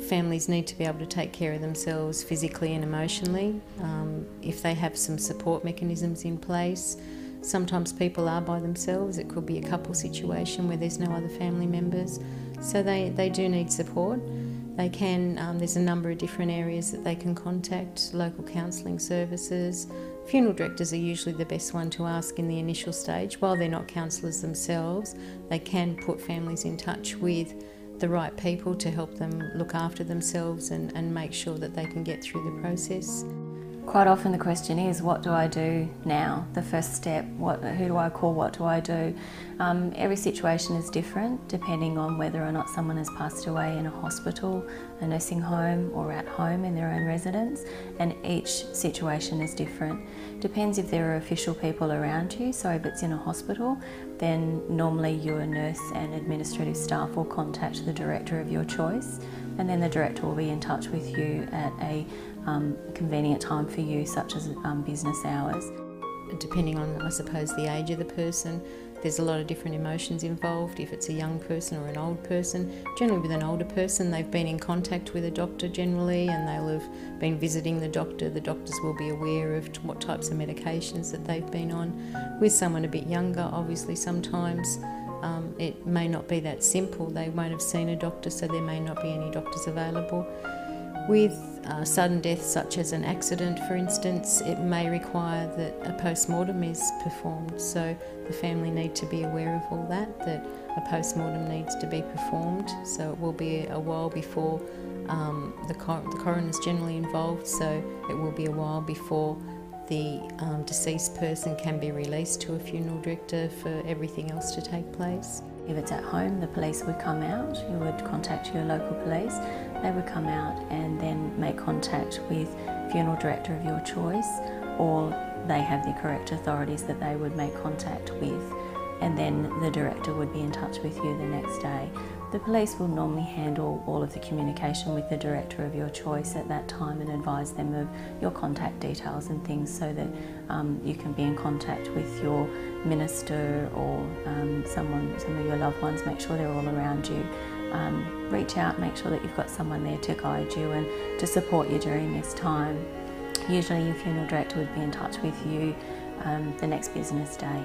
families need to be able to take care of themselves physically and emotionally. If they have some support mechanisms in place, sometimes people are by themselves. It could be a couple situation where there's no other family members. So they do need support. They can, there's a number of different areas that they can contact, local counselling services. Funeral directors are usually the best one to ask in the initial stage. While they're not counsellors themselves, they can put families in touch with the right people to help them look after themselves and make sure that they can get through the process. Quite often the question is, what do I do now? The first step, who do I call, what do I do? Every situation is different depending on whether or not someone has passed away in a hospital, a nursing home or at home in their own residence, and each situation is different. Depends if there are official people around you, so if it's in a hospital, then normally your nurse and administrative staff will contact the director of your choice, and then the director will be in touch with you at a convenient time for you, such as business hours. Depending on, I suppose, the age of the person, there's a lot of different emotions involved. If it's a young person or an old person, generally with an older person, they've been in contact with a doctor generally, and they'll have been visiting the doctor. The doctors will be aware of what types of medications that they've been on. With someone a bit younger, obviously sometimes it may not be that simple. They won't have seen a doctor, so there may not be any doctors available. With sudden death, such as an accident for instance, it may require that a post-mortem is performed, so the family need to be aware of all that a post-mortem needs to be performed, so it will be a while before the coroner's generally involved, so it will be a while before the deceased person can be released to a funeral director for everything else to take place. If it's at home, the police would come out. You would contact your local police. They would come out and then make contact with funeral director of your choice, or they have the correct authorities that they would make contact with, and then the director would be in touch with you the next day. The police will normally handle all of the communication with the director of your choice at that time and advise them of your contact details and things, so that you can be in contact with your minister or some of your loved ones. Make sure they're all around you. Reach out, make sure that you've got someone there to guide you and to support you during this time. Usually your funeral director would be in touch with you the next business day.